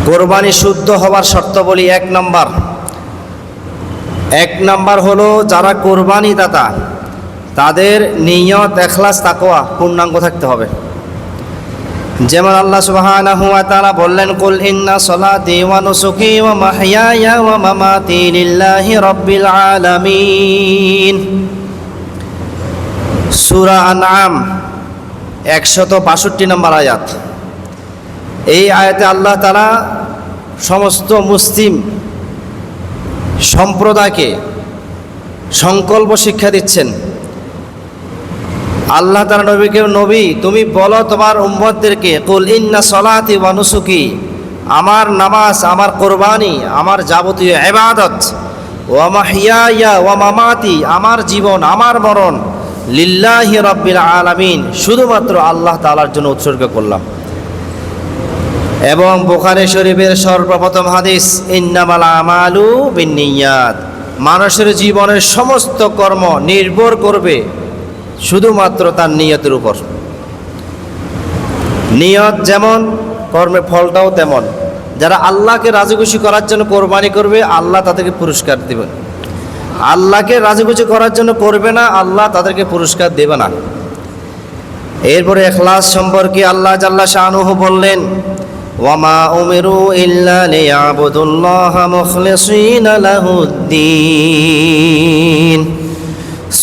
কোরবানি শুদ্ধ হওয়ার শর্ত বলি। এক নাম্বার হলো যারা কোরবানি দাতা তাদের নিয়ত, ইখলাস, তাকওয়া পূর্ণাঙ্গ থাকতে হবে। যেমন আল্লাহ সুবহানাহু ওয়া তাআলা বললেন, কুল ইন্না সলাতি ওয়া নুসুকি ওয়া মাহইয়ায়া ওয়া মামাতি লিল্লাহি রাব্বিল আলামিন। সূরা আনআম 162 নম্বর আয়াত। এই আয়াতে আল্লাহ তাআলা সমস্ত মুসলিম সম্প্রদায়কে সংকল্প শিক্ষা দিচ্ছেন। আল্লাহ তাআলা নবীকে, নবী তুমি বলো তোমার উম্মতদেরকে, কুল ইন্না সলাতি ওয়া নুসুকি, আমার নামাজ, আমার কোরবানি, আমার যাবতীয় ইবাদত, ওয়া মাহইয়ায়া ওয়া মামাতি, আমার জীবন, আমার মরণ, লিল্লাহি রাব্বিল আলামিন, শুধুমাত্র আল্লাহ তাআলার জন্য উৎসর্গ করলাম। এবং বুখারী শরীফের সর্বপ্রথম হাদিস, ইন্নামাল আমালু বিন্নিয়াত, মানুষের জীবনের সমস্ত কর্ম নির্ভর করবে শুধুমাত্র তার নিয়তের উপর। নিয়ত যেমন, কর্মের ফলটাও তেমন। যারা আল্লাহকে রাজি খুশি করার জন্য কোরবানি করবে, আল্লাহ তাদেরকে পুরস্কার দেবেন। আল্লাহকে রাজি খুশি করার জন্য করবে না, আল্লাহ তাদেরকে পুরস্কার দেবে না। এরপরে ইখলাস সম্পর্কে আল্লাহ জাল্লা শানুহু বললেন, ওয়ামা উমিরু ইল্লা লিয়াবুদুল্লাহা মুখলিসিনা লাহুদ্দিন।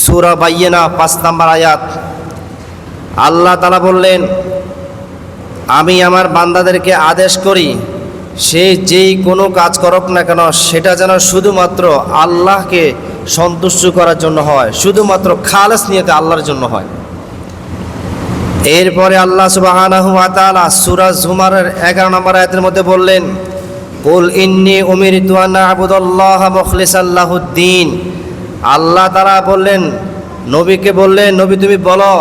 সূরা বাইয়িনা 5 নম্বর আয়াত। আল্লাহ তাআলা বললেন, আমি আমার বান্দাদেরকে আদেশ করি সে যেই কোনো কাজ করুক না কেন সেটা যেন শুধুমাত্র আল্লাহকে সন্তুষ্ট করার জন্য হয়, শুধুমাত্র খালেস নিয়তে আল্লাহর জন্য হয়। এরপরে আল্লাহ সুবহানাহু ওয়া তাআলা সূরা জুমারের 11 নম্বর আয়াতের মধ্যে বললেন, কুল ইন্নী উমিরতু আন আ'বুদাল্লাহা মুখলিসান লাহুদ্দিন। আল্লাহ তাআলা বললেন, নবীকে বললেন, নবী তুমি বলো,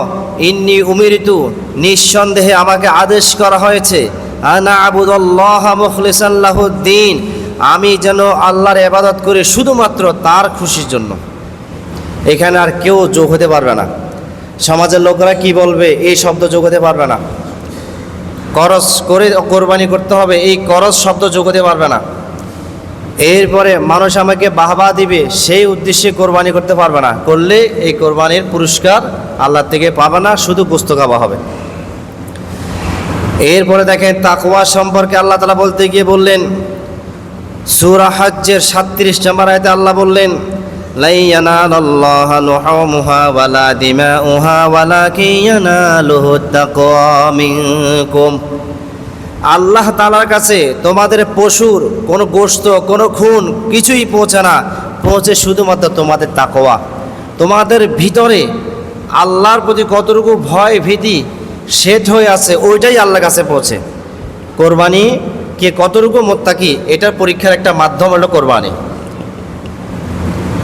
ইন্নী উমিরতু, নিঃসন্দেহে আমাকে আদেশ করা হয়েছে, আনা আ'বুদাল্লাহা মুখলিসান লাহুদ্দিন, আমি যেন আল্লাহর ইবাদত করি শুধুমাত্র তার খুশির জন্য। এখানে আর কেউ যোগ হতে পারবে না। সমাজের লোকেরা কি বলবে এই শব্দ যোগ হতে পারবে না। করজ করে কোরবানি করতে হবে এই করজ শব্দ যোগ হতে পারবে না। এরপরে মানুষ আমাকে বাহবা দিবে সেই উদ্দেশ্যে কোরবানি করতে পারবে না। করলে এই কোরবানির পুরস্কার আল্লাহ থেকে পাবে না, শুধু গোশত খাওয়া হবে। এরপরে দেখেন তাকওয়া সম্পর্কে আল্লাহ তাআলা বলতে গিয়ে বললেন, সূরা হজ্জের 37 নম্বর আয়াতে আল্লাহ বললেন, লা ইয়ানালাল্লাহা লুহুমুহা ওয়ালা দিমাউহা ওয়ালাকিন ইয়ানালুহুত তাকওয়া মিনকুম। আল্লাহ তাআলার কাছে তোমাদের পশুর কোনো গোশত, কোনো খুন কিছুই পৌঁছে না, পৌঁছে শুধুমাত্র তোমাদের তাকওয়া। তোমাদের ভিতরে আল্লাহর প্রতি কতটুকু ভয় ভীতি সেট হয়ে আছে ওইটাই আল্লাহর কাছে পৌঁছে। কোরবানি কে কতটুকু মুত্তাকি এটার পরীক্ষার একটা মাধ্যম হলো কোরবানি।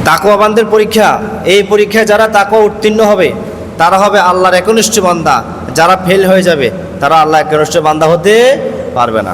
তাকওয়াবানদের পরীক্ষা, এই পরীক্ষায় যারা তাকওয়া উত্তীর্ণ হবে তারা হবে আল্লাহর একনিষ্ঠ বান্দা, যারা ফেল হয়ে যাবে তারা আল্লাহর একনিষ্ঠ বান্দা হতে পারবে না।